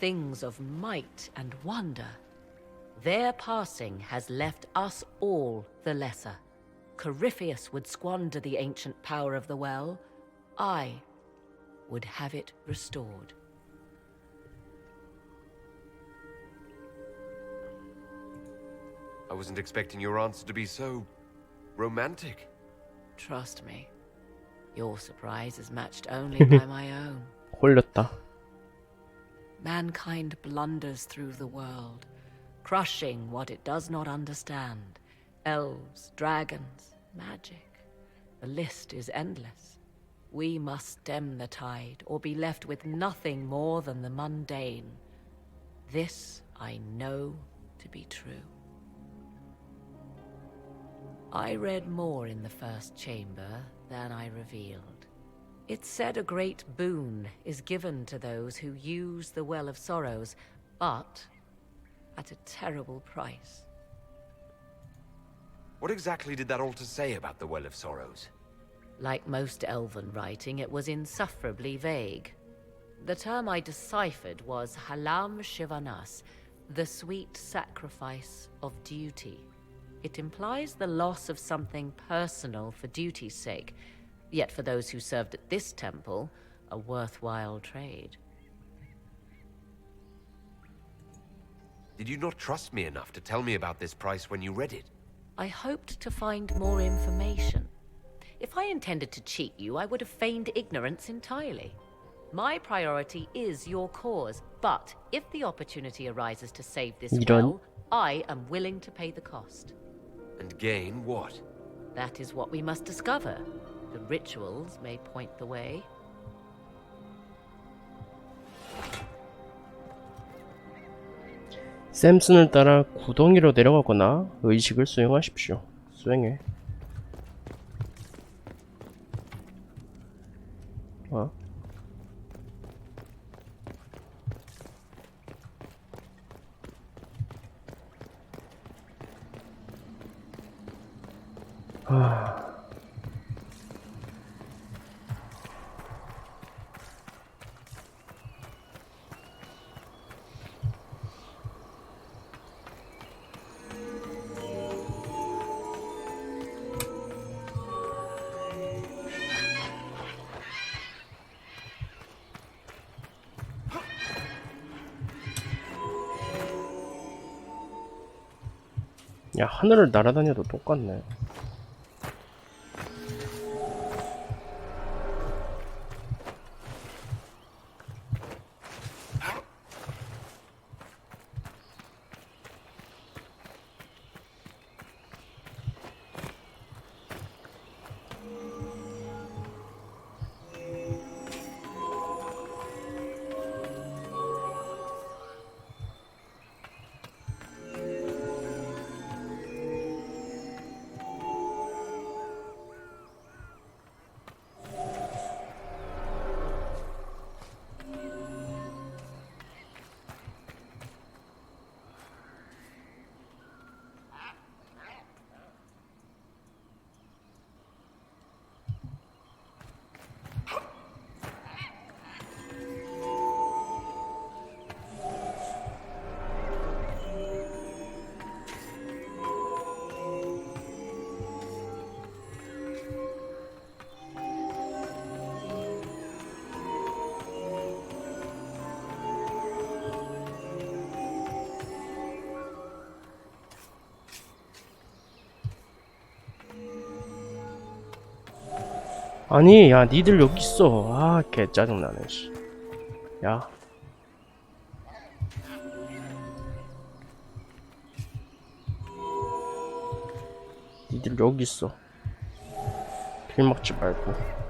things of might and wonder. Their passing has left us all the lesser. Corypheus would squander the ancient power of the well. I would have it restored. I wasn't expecting your answer to be so romantic. Trust me, your surprise is matched only by my own. 홀렸다. Mankind blunders through the world, crushing what it does not understand. Elves, dragons, magic. The list is endless. We must stem the tide, or be left with nothing more than the mundane. This I know to be true. I read more in the first chamber than I revealed. It said a great boon is given to those who use the Well of Sorrows, but at a terrible price. What exactly did that altar say about the Well of Sorrows? Like most elven writing, it was insufferably vague. The term I deciphered was Halam Shivanas, the sweet sacrifice of duty. It implies the loss of something personal for duty's sake, yet for those who served at this temple, a worthwhile trade. Did you not trust me enough to tell me about this price when you read it? I hoped to find more information. If I intended to cheat you, I would have feigned ignorance entirely. My priority is your cause, but if the opportunity arises to save this well, I am willing to pay the cost. And gain what? That is what we must discover. The rituals may point the way. 샘슨을 따라 구덩이로 내려가거나 의식을 수행하십시오. 수행해. 어? 야, 하늘을 날아다녀도 똑같네. 아니, 야, 니들 여기 있어. 아, 개 짜증나네, 씨. 야. 니들 여기 있어. 길 막지 말고.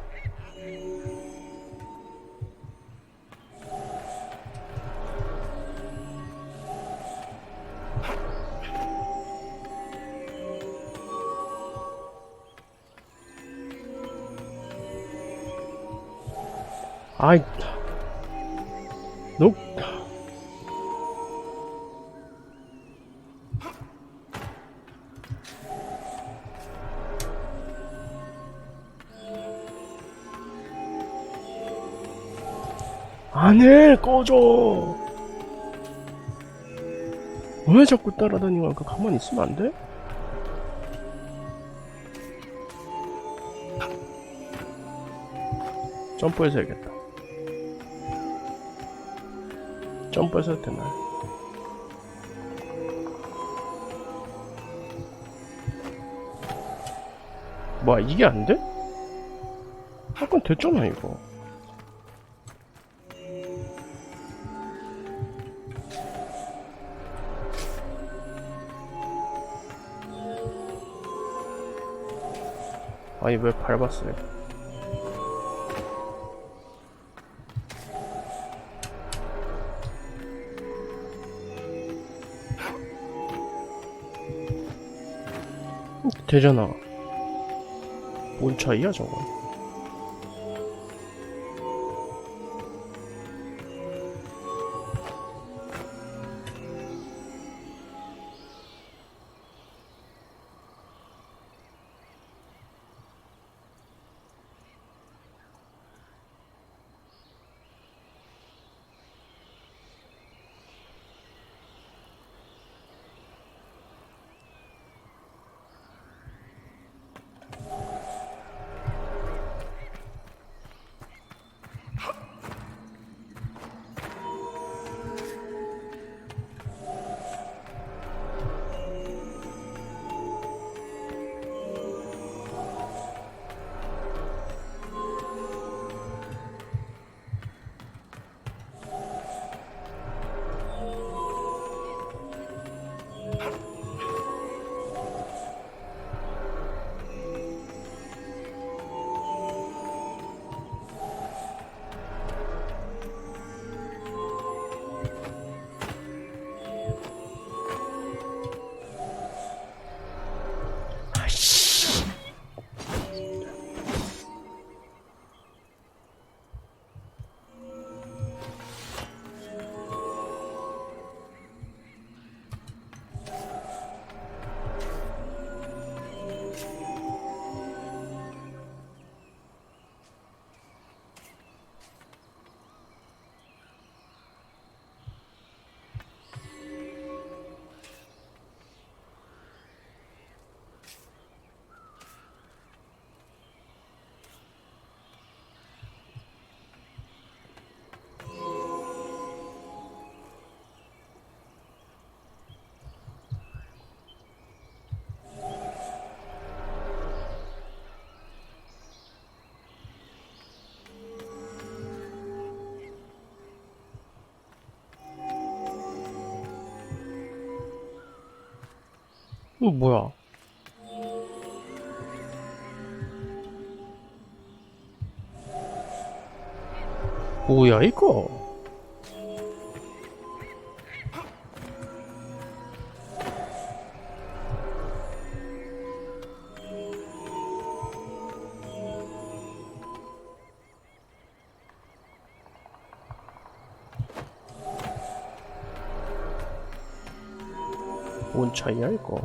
아이, 너 안해, 꺼져. 왜 자꾸 따라다니는 거야? 가만히 있으면 안 돼? 점프해서 해야겠다. 점프해서 해도 되나? 뭐야, 이게 안 돼? 아까 됐잖아, 이거. 아니, 왜 밟았어요? 되잖아. 뭔 차이야, 저거? 이거 뭐야? 뭐야 이거? 뭔 차이야 이거?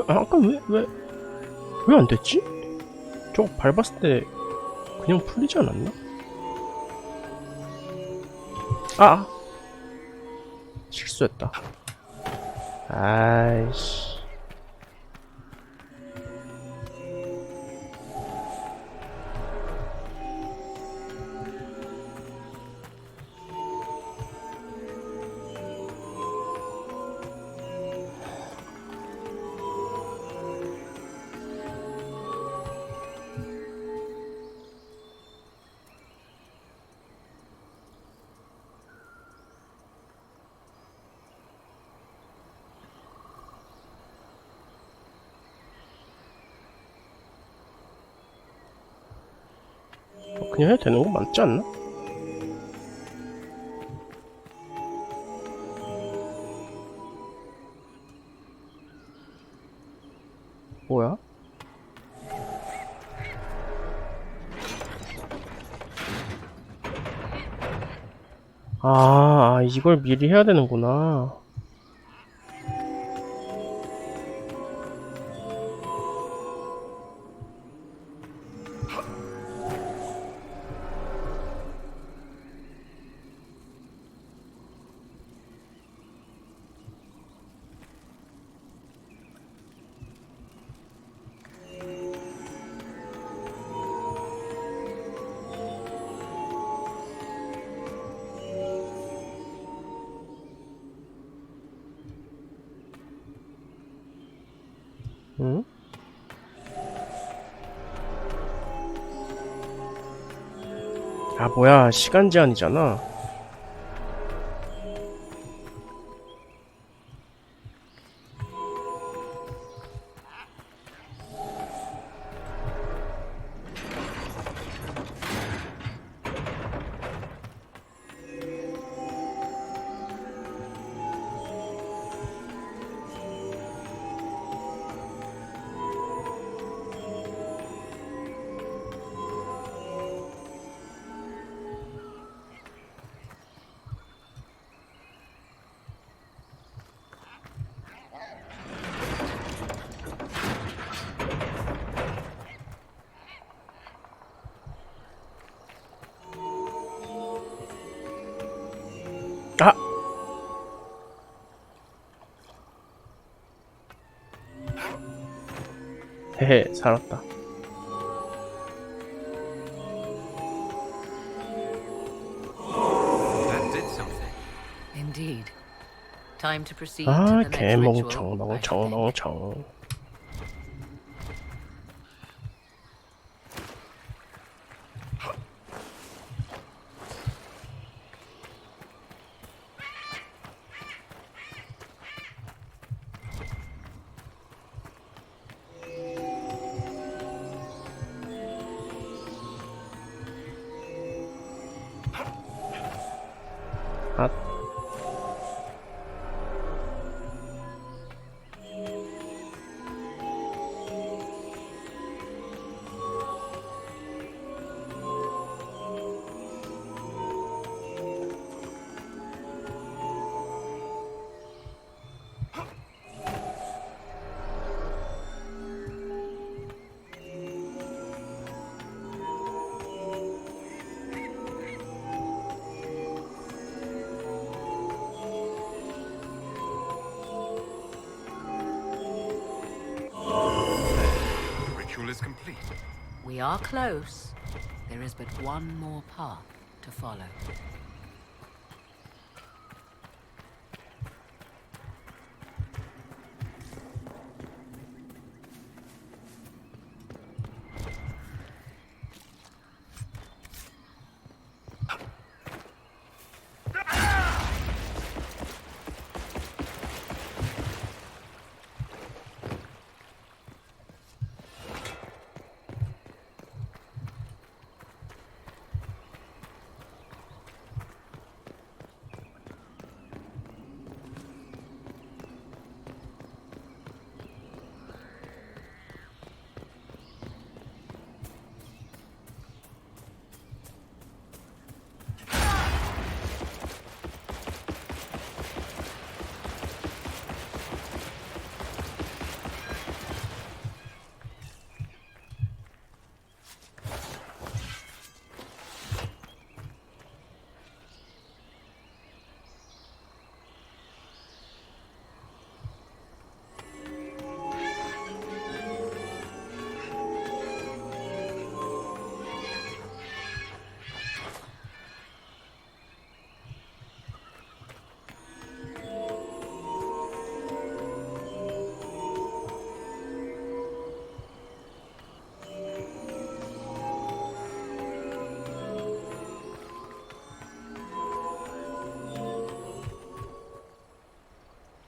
아까 왜 안 됐지? 저거 밟았을 때 그냥 풀리지 않았나? 아! 실수했다. 아이씨. 그냥 해도 되는 거 맞지 않나? 뭐야? 이걸 미리 해야 되는구나. 응? 뭐야, 시간 제한이잖아. 아! 헤헤, 살았다. That did something. Indeed. Time to proceed to the next ritual. 개멍청, 멍청, 멍청. 아, The ritual is complete. We are close. There is but one more path to follow.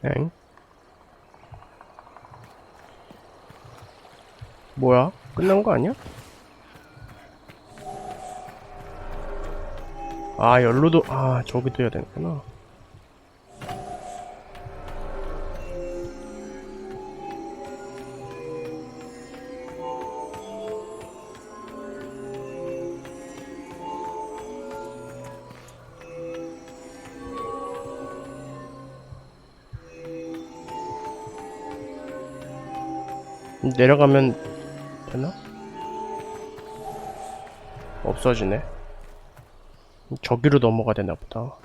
엥? 뭐야? 끝난 거 아니야? 열로도, 저기도 해야 되는구나. 내려가면 되나? 없어지네. 저기로 넘어가야 되나 보다.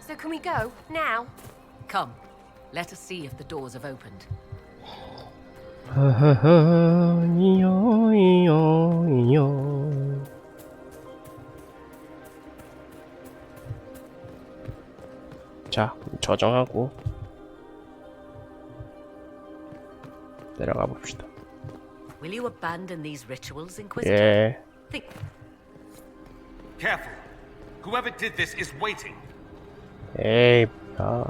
So can we go? Now? Come, let us see if the doors have opened. 이요 이요 이요. 자, 저장하고 내려가 봅시다. Will you abandon these rituals, Inquisitor? 예. Think. Careful. Whoever did this is waiting. 에이, 야.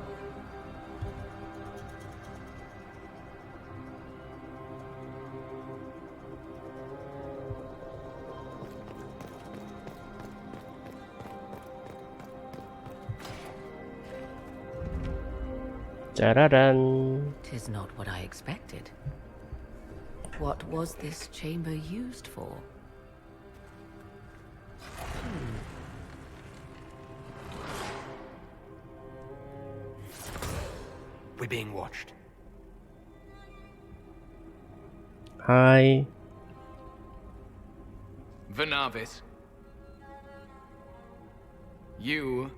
짜라란. 'Tis not what I expected. What was this chamber used for? We're being watched. 하이. Vernavis, you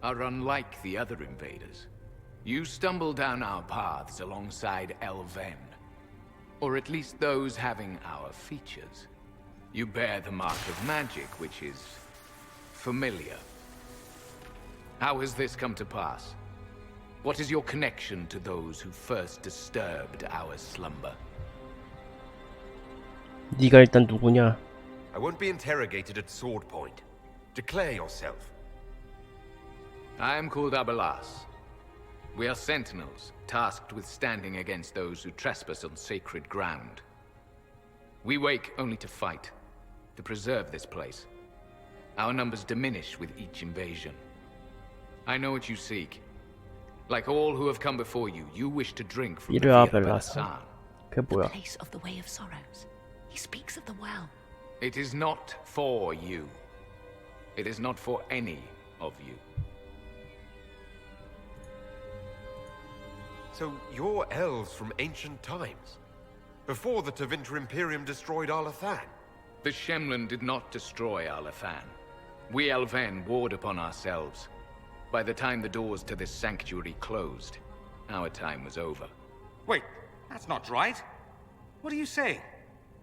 are unlike the other invaders. You stumble down our paths alongside Elven, or at least those having our features. You bear the mark of magic, which is familiar. How has this come to pass? What is your connection to those who first disturbed our slumber? 네가 일단 누구냐? I won't be interrogated at sword point. Declare yourself. I am called Abelas. We are sentinels, tasked with standing against those who trespass on sacred ground. We wake only to fight, to preserve this place. Our numbers diminish with each invasion. I know what you seek. Like all who have come before you, you wish to drink from the 이르 Via 아벨라사. Belasan. 그게 뭐야? Place of the Way of Sorrows. He speaks of the well. It is not for you. It is not for any of you. So you're elves from ancient times? Before the Tevinter Imperium destroyed Arlathan? The Shemlin did not destroy Arlathan. We Elven warred upon ourselves. By the time the doors to this sanctuary closed, our time was over. Wait, that's not right. What are you saying?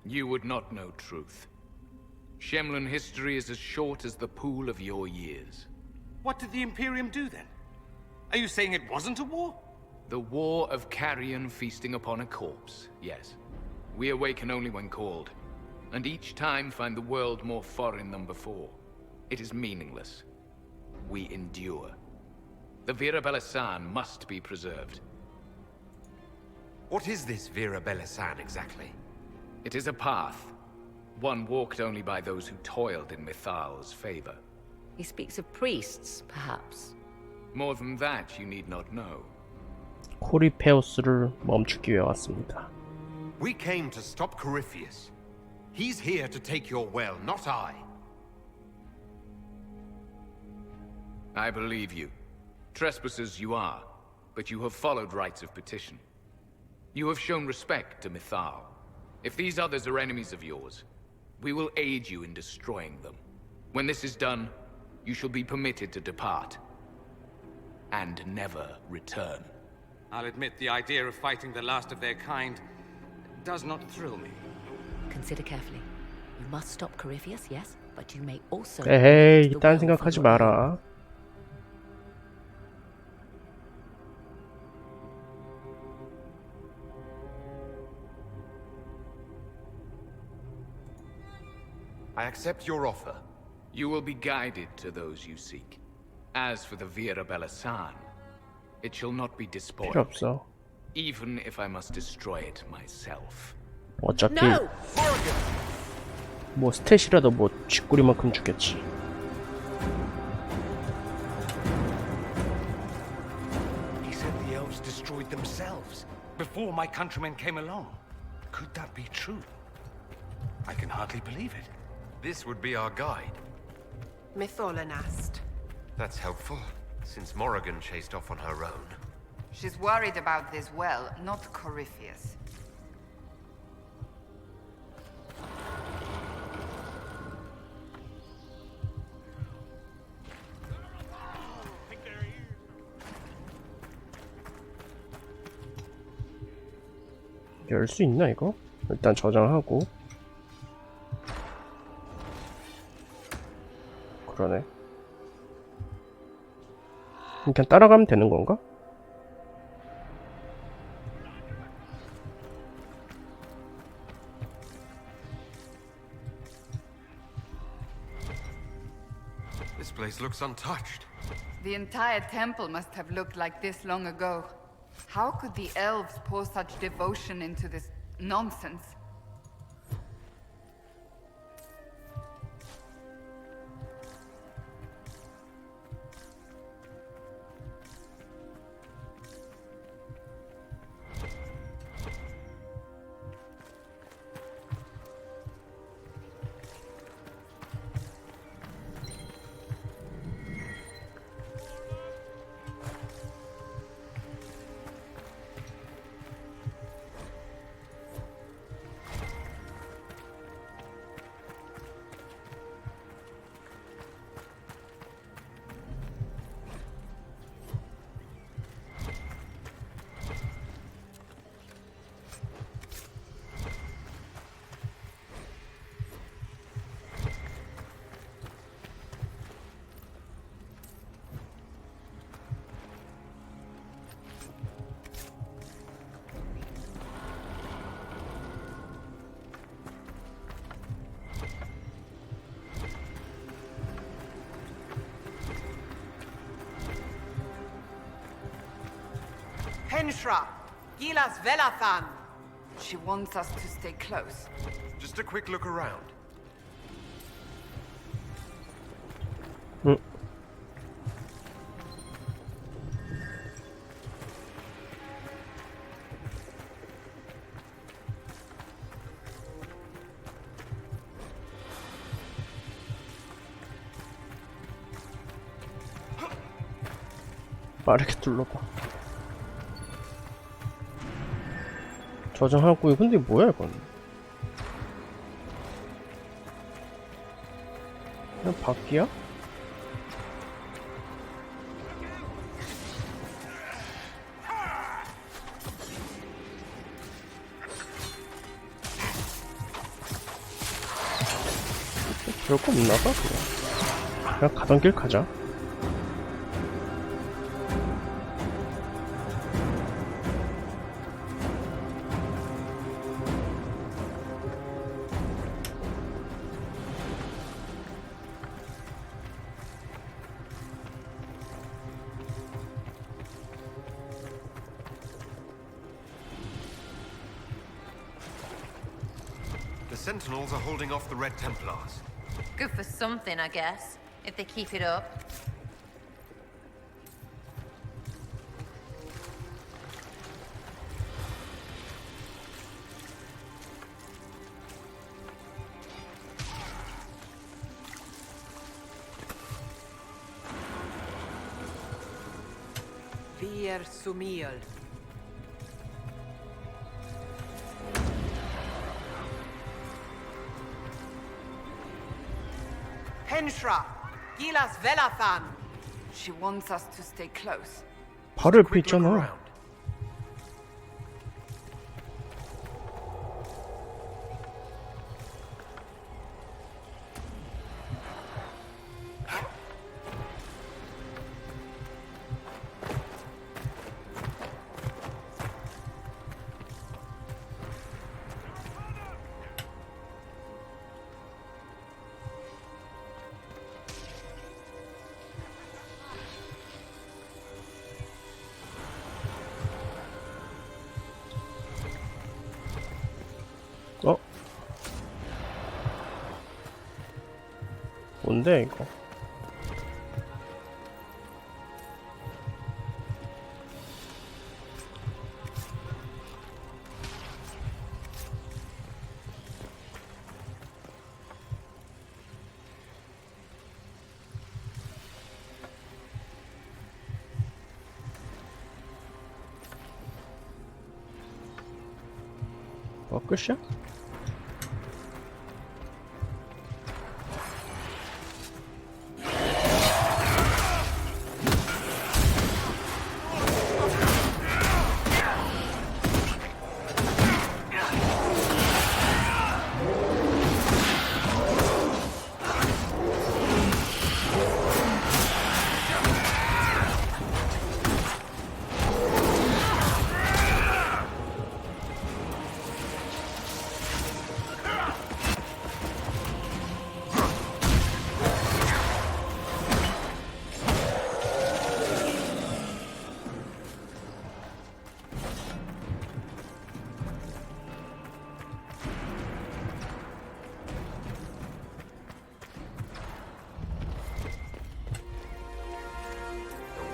You would not know truth. Shemlin history is as short as the pool of your years. What did the Imperium do then? Are you saying it wasn't a war? The war of carrion feasting upon a corpse, yes. We awaken only when called, and each time find the world more foreign than before. It is meaningless. We endure. The Via Belasan must be preserved. What is this Via Belasan exactly? It is a path, one walked only by those who toiled in Mithal's favor. He speaks of priests, perhaps. More than that, you need not know. 코리페우스를 멈추기 위해 왔습니다. We came to stop Corypheus. He's here to take your well, not I. I believe you. Trespassers you are, but you have followed rites of petition. You have shown respect to Mithal. If these others are enemies of yours, we will aid you in destroying them. When this is done, you shall be permitted to depart. And never return. I'll admit the idea of fighting the last of their kind does not thrill me. Consider carefully. You must stop Corypheus, yes, but you may also. 에헤이, the 딴 will 생각하지 for your own. 마라. I accept your offer. You will be guided to those you seek. As for the Vira Bellasan, it shall not be 필요 despoiled, 없어. even if I must destroy it myself. 어차피 No! 뭐 스탯이라도 뭐 쥐꼬리만큼 주겠지. He said the elves destroyed themselves before my countrymen came along. Could that be true? I can hardly believe it. This would be our guide. Mytholanast. That's helpful, since Morrigan chased off on her own. She's worried about this well, not Corypheus. 열 수 있나 이거? 일단 저장하고. 그러네. 그냥 따라가면 되는 건가? This place looks untouched. The entire temple must have looked like this long ago. How could the elves pour such devotion into this nonsense? Henshra. Gilas Velathan. She wants us to stay close. Just a quick look around. 응. 빠르게 둘러봐. 저장하고. 근데 뭐야 이건? 그냥 바퀴야? 별거 없나봐 그냥 가던 길 가자. The Sentinels are holding off the Red Templars. Good for something, I guess, if they keep it up. Vir Sumiel. Henshra. Gilas Velathan. She wants us to stay close. 바로 옆에 Quick look 있잖아. around. 뭔데 이거? 뭐 끝이야?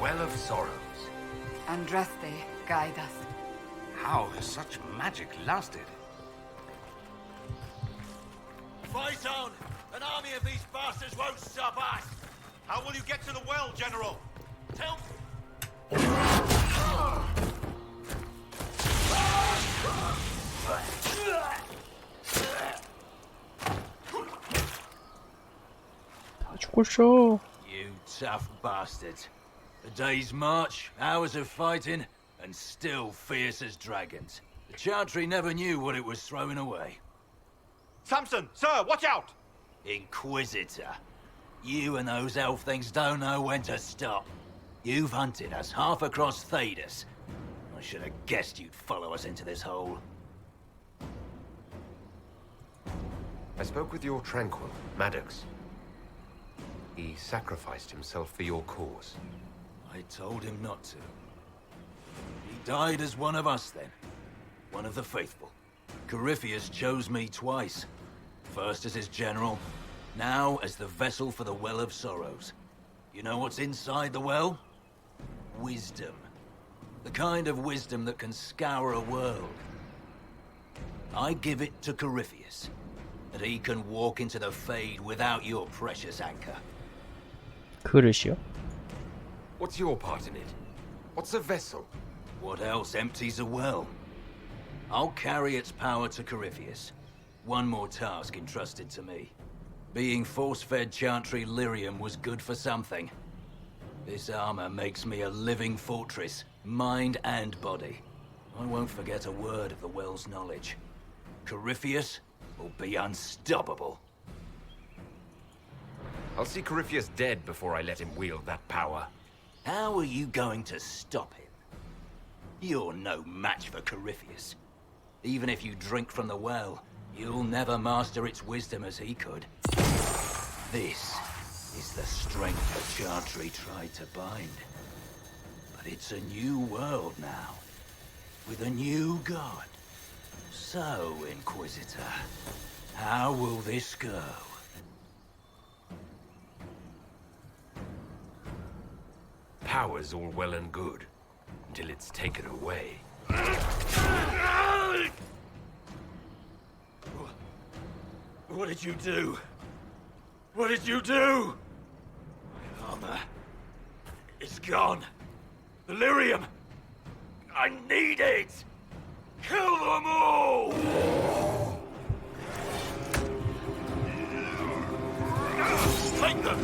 Well of Sorrows. Andraste, guide us. How has such magic lasted? Fight on! An army of these bastards won't stop us! How will you get to the well, General? Tell... 다 죽었어. You tough bastards. A day's march, hours of fighting, and still fierce as dragons. The Chantry never knew what it was throwing away. Samson, sir, watch out! Inquisitor. You and those elf things don't know when to stop. You've hunted us half across Thedas. I should have guessed you'd follow us into this hole. I spoke with your Tranquil, Maddox. He sacrificed himself for your cause. I told him not to. He died as one of us then. One of the faithful. Corypheus chose me twice. First as his general, now as the vessel for the Well of Sorrows. You know what's inside the well? Wisdom. The kind of wisdom that can scour a world. I give it to Corypheus, that he can walk into the Fade without your precious anchor. 그릇이요? What's your part in it? What's a vessel? What else empties a well? I'll carry its power to Corypheus. One more task entrusted to me. Being force-fed Chantry lyrium was good for something. This armor makes me a living fortress, mind and body. I won't forget a word of the well's knowledge. Corypheus will be unstoppable. I'll see Corypheus dead before I let him wield that power. How are you going to stop him? You're no match for Corypheus. Even if you drink from the well, you'll never master its wisdom as he could. This is the strength the Chantry tried to bind. But it's a new world now, with a new god. So, Inquisitor, how will this go? Power's all well and good, until it's taken away. What did you do? What did you do? My armor is gone. The lyrium! I need it! Kill them all! Take them!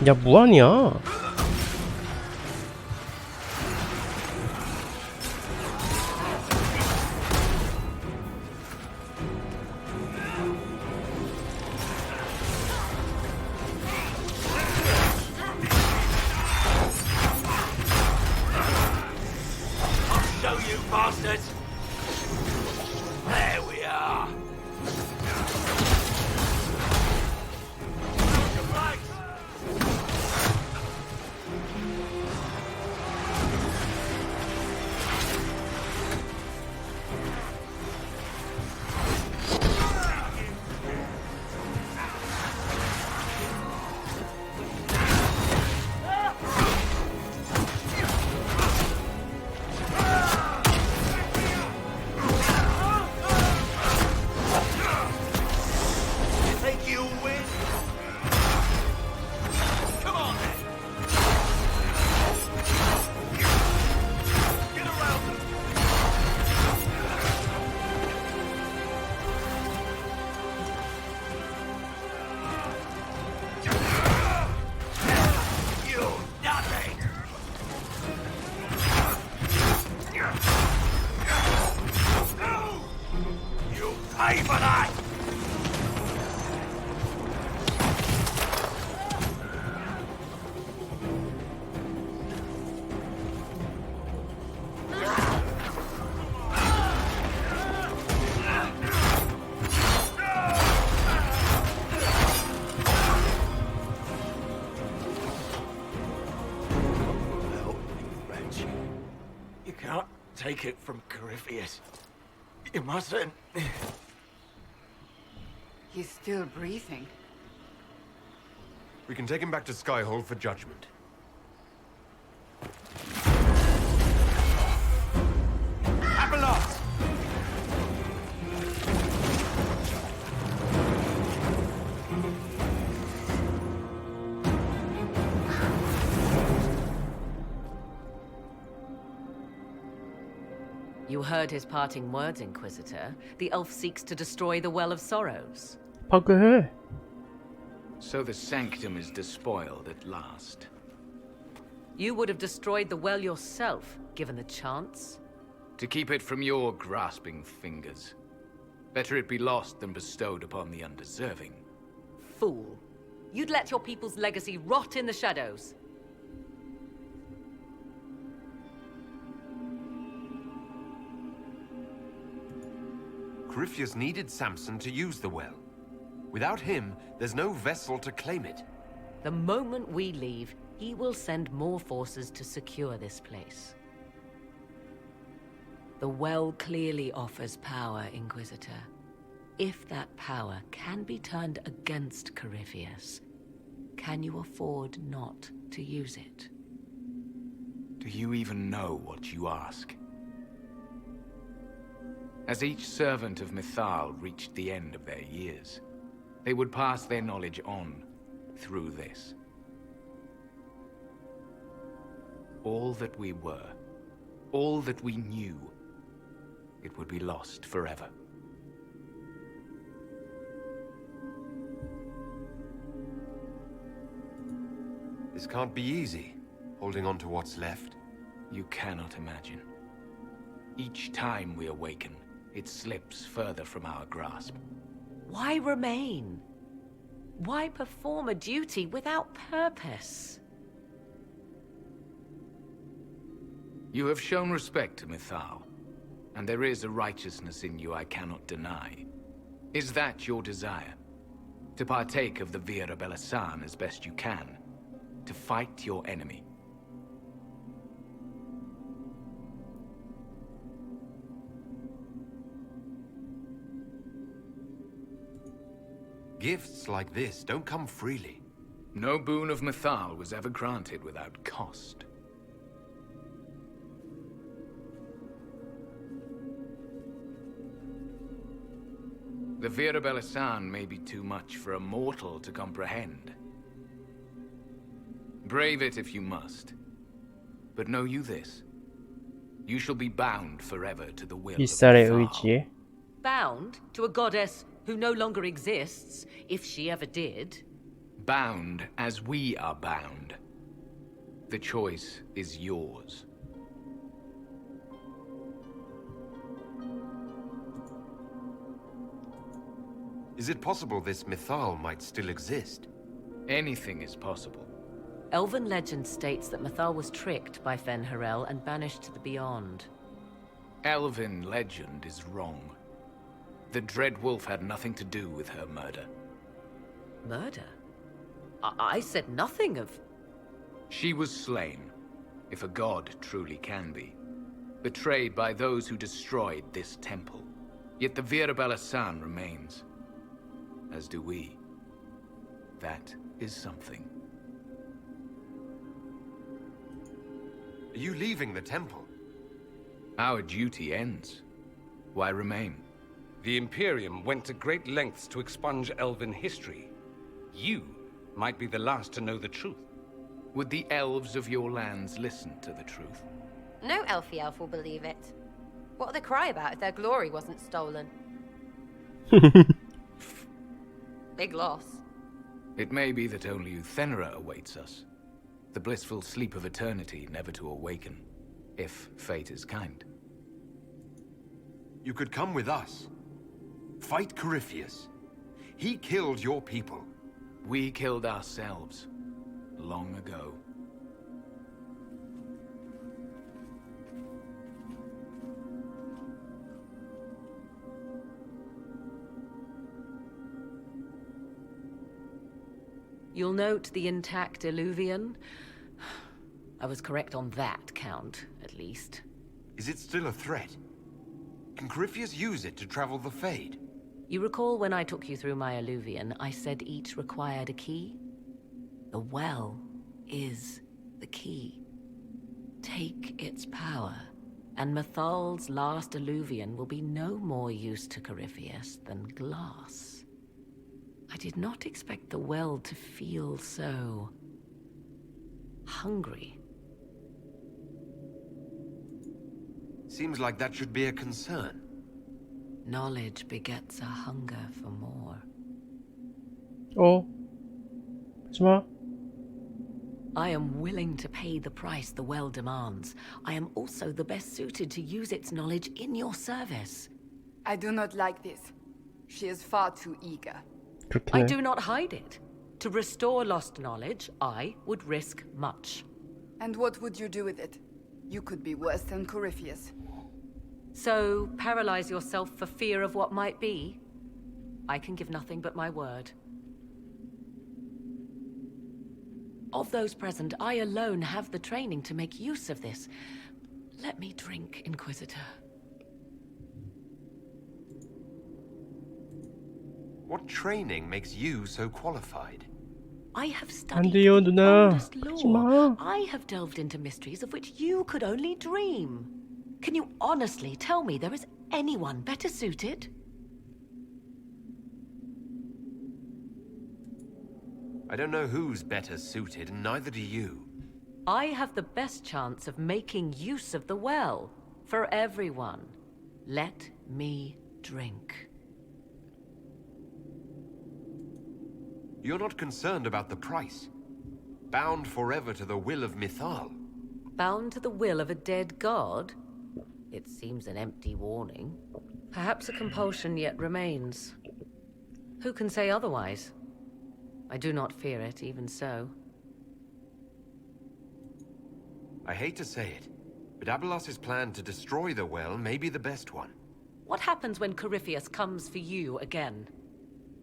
야 뭐하냐? go, you bastards! There we are! Take it from Corypheus. You mustn't. He's still breathing. We can take him back to Skyhold for judgment. Abelards! You heard his parting words, Inquisitor. The elf seeks to destroy the Well of Sorrows. 파괴해. So the sanctum is despoiled at last. You would have destroyed the well yourself, given the chance. To keep it from your grasping fingers. Better it be lost than bestowed upon the undeserving. Fool. You'd let your people's legacy rot in the shadows. Corypheus needed Samson to use the well. Without him, there's no vessel to claim it. The moment we leave, he will send more forces to secure this place. The well clearly offers power, Inquisitor. If that power can be turned against Corypheus, can you afford not to use it? Do you even know what you ask? As each servant of Mythal reached the end of their years, they would pass their knowledge on through this. All that we were, all that we knew, it would be lost forever. This can't be easy, holding on to what's left. You cannot imagine. Each time we awaken, it slips further from our grasp. Why remain? Why perform a duty without purpose? You have shown respect to Mythal, and there is a righteousness in you I cannot deny. Is that your desire? To partake of the Vira Belasan as best you can? To fight your enemy? Gifts like this don't come freely. No boon of Mythal was ever granted without cost. The Vira Belasan may be too much for a mortal to comprehend. Brave it if you must. But know you this. You shall be bound forever to the will of 빗살의 Mythal. 의지에 Bound to a goddess who no longer exists, if she ever did. Bound as we are bound. The choice is yours. Is it possible this Mythal might still exist? Anything is possible. Elven legend states that Mythal was tricked by Fen Harel and banished to the Beyond. Elven legend is wrong. The Dread Wolf had nothing to do with her murder. Murder? I said nothing of... She was slain, if a god truly can be. Betrayed by those who destroyed this temple. Yet the Virabella-san remains. As do we. That is something. Are you leaving the temple? Our duty ends. Why remain? The Imperium went to great lengths to expunge Elven history. You might be the last to know the truth. Would the elves of your lands listen to the truth? No Elfie elf will believe it. What would they cry about if their glory wasn't stolen? Big loss. It may be that only Uthenera awaits us. The blissful sleep of eternity, never to awaken, if fate is kind. You could come with us. Fight Corypheus. He killed your people. We killed ourselves. Long ago. You'll note the intact Illuvian. I was correct on that count, at least. Is it still a threat? Can Corypheus use it to travel the Fade? You recall when I took you through my Illuvian, I said each required a key? The well is the key. Take its power, and Mathal's last Illuvian will be no more use to Corypheus than glass. I did not expect the well to feel so... hungry. Seems like that should be a concern. Knowledge begets a hunger for more. 하지마. I am willing to pay the price the well demands. I am also the best suited to use its knowledge in your service. I do not like this. She is far too eager. 그렇긴 I 해. do not hide it. To restore lost knowledge, I would risk much. And what would you do with it? You could be worse than Corypheus. So, paralyze yourself for fear of what might be? I can give nothing but my word. Of those present, I alone have the training to make use of this. Let me drink, Inquisitor. What training makes you so qualified? I have 안 studied 돼요, the 누나. oldest 하지 lore. 마. I have delved into mysteries of which you could only dream. Can you honestly tell me there is anyone better suited? I don't know who's better suited, and neither do you. I have the best chance of making use of the well. For everyone. Let me drink. You're not concerned about the price. Bound forever to the will of Mithal. Bound to the will of a dead god? It seems an empty warning. Perhaps a compulsion yet remains. Who can say otherwise? I do not fear it, even so. I hate to say it, but Abelas's plan to destroy the well may be the best one. What happens when Corypheus comes for you again?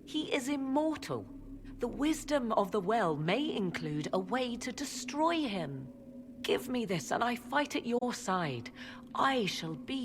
He is immortal. The wisdom of the well may include a way to destroy him. Give me this and I fight at your side. I shall be